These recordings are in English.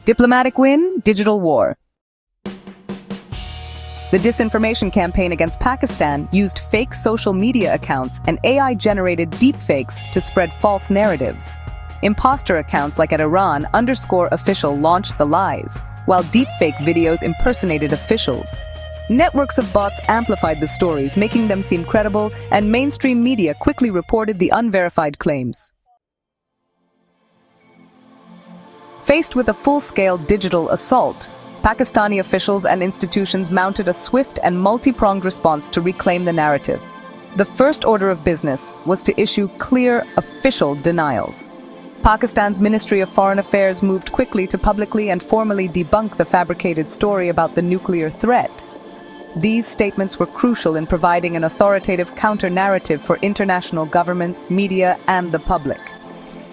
Diplomatic win, digital war. The disinformation campaign against Pakistan used fake social media accounts and AI-generated deepfakes to spread false narratives. Imposter accounts like at Iran underscore official launched the lies, while deepfake videos impersonated officials. Networks of bots amplified the stories, making them seem credible, and mainstream media quickly reported the unverified claims. Faced with a full-scale digital assault, Pakistani officials and institutions mounted a swift and multi-pronged response to reclaim the narrative. The first order of business was to issue clear, official denials. Pakistan's Ministry of Foreign Affairs moved quickly to publicly and formally debunk the fabricated story about the nuclear threat. These statements were crucial in providing an authoritative counter-narrative for international governments, media, and the public.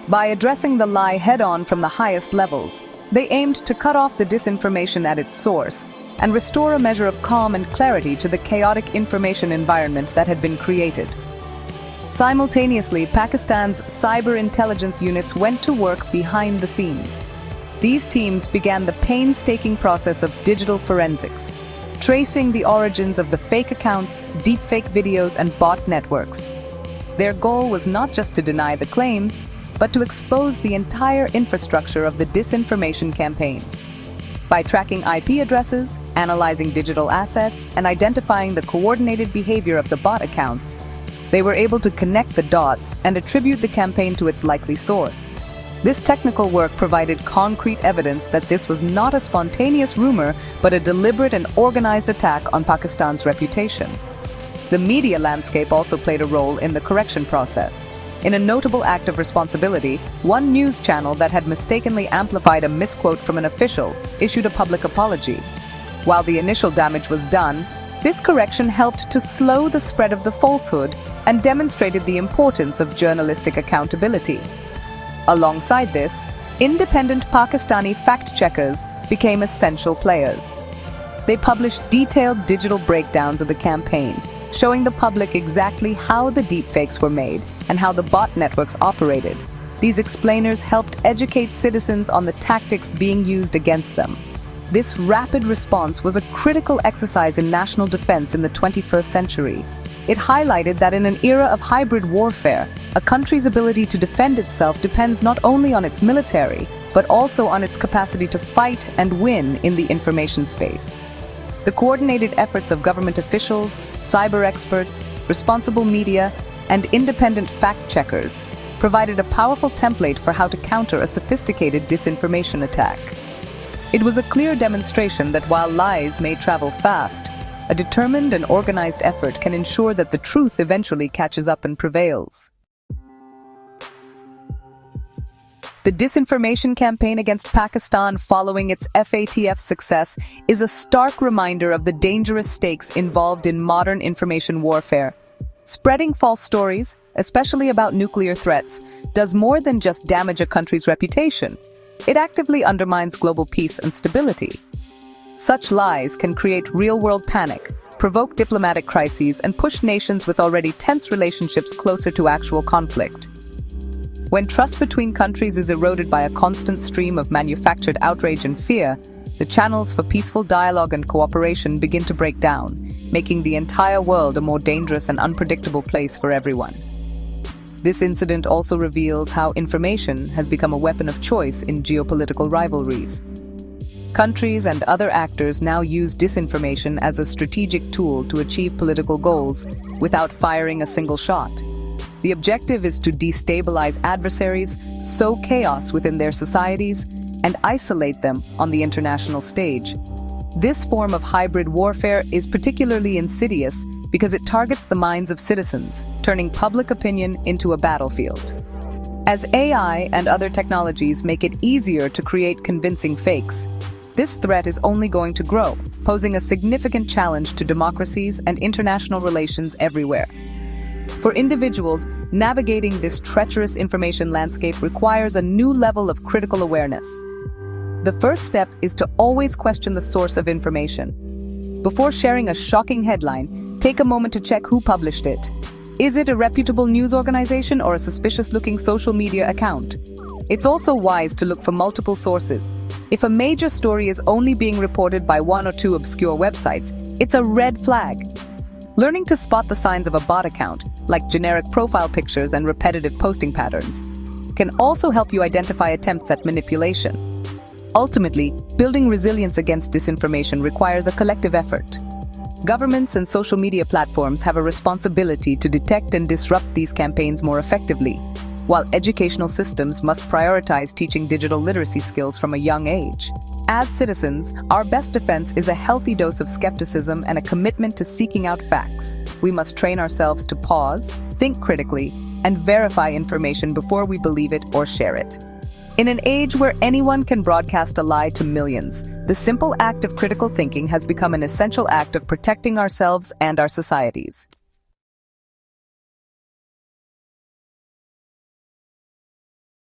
By addressing the lie head-on from the highest levels, they aimed to cut off the disinformation at its source and restore a measure of calm and clarity to the chaotic information environment that had been created. Simultaneously, Pakistan's cyber intelligence units went to work behind the scenes. These teams began the painstaking process of digital forensics, tracing the origins of the fake accounts, deepfake videos, and bot networks. Their goal was not just to deny the claims, but to expose the entire infrastructure of the disinformation campaign. By tracking IP addresses, analyzing digital assets, and identifying the coordinated behavior of the bot accounts, they were able to connect the dots and attribute the campaign to its likely source. This technical work provided concrete evidence that this was not a spontaneous rumor, but a deliberate and organized attack on Pakistan's reputation. The media landscape also played a role in the correction process. In a notable act of responsibility, one news channel that had mistakenly amplified a misquote from an official issued a public apology. While the initial damage was done, this correction helped to slow the spread of the falsehood and demonstrated the importance of journalistic accountability. Alongside this, independent Pakistani fact-checkers became essential players. They published detailed digital breakdowns of the campaign, showing the public exactly how the deepfakes were made and how the bot networks operated. These explainers helped educate citizens on the tactics being used against them. This rapid response was a critical exercise in national defense in the 21st century. It highlighted that in an era of hybrid warfare, a country's ability to defend itself depends not only on its military, but also on its capacity to fight and win in the information space. The coordinated efforts of government officials, cyber experts, responsible media, and independent fact-checkers provided a powerful template for how to counter a sophisticated disinformation attack. It was a clear demonstration that while lies may travel fast, a determined and organized effort can ensure that the truth eventually catches up and prevails. The disinformation campaign against Pakistan following its FATF success is a stark reminder of the dangerous stakes involved in modern information warfare. Spreading false stories, especially about nuclear threats, does more than just damage a country's reputation. It actively undermines global peace and stability. Such lies can create real-world panic, provoke diplomatic crises, and push nations with already tense relationships closer to actual conflict. When trust between countries is eroded by a constant stream of manufactured outrage and fear, the channels for peaceful dialogue and cooperation begin to break down, making the entire world a more dangerous and unpredictable place for everyone. This incident also reveals how information has become a weapon of choice in geopolitical rivalries. Countries and other actors now use disinformation as a strategic tool to achieve political goals without firing a single shot. The objective is to destabilize adversaries, sow chaos within their societies, and isolate them on the international stage. This form of hybrid warfare is particularly insidious because it targets the minds of citizens, turning public opinion into a battlefield. As AI and other technologies make it easier to create convincing fakes, this threat is only going to grow, posing a significant challenge to democracies and international relations everywhere. For individuals, navigating this treacherous information landscape requires a new level of critical awareness. The first step is to always question the source of information. Before sharing a shocking headline, take a moment to check who published it. Is it a reputable news organization or a suspicious-looking social media account? It's also wise to look for multiple sources. If a major story is only being reported by one or two obscure websites, it's a red flag. Learning to spot the signs of a bot account, like generic profile pictures and repetitive posting patterns, can also help you identify attempts at manipulation. Ultimately, building resilience against disinformation requires a collective effort. Governments and social media platforms have a responsibility to detect and disrupt these campaigns more effectively, while educational systems must prioritize teaching digital literacy skills from a young age. As citizens, our best defense is a healthy dose of skepticism and a commitment to seeking out facts. We must train ourselves to pause, think critically, and verify information before we believe it or share it. In an age where anyone can broadcast a lie to millions, the simple act of critical thinking has become an essential act of protecting ourselves and our societies.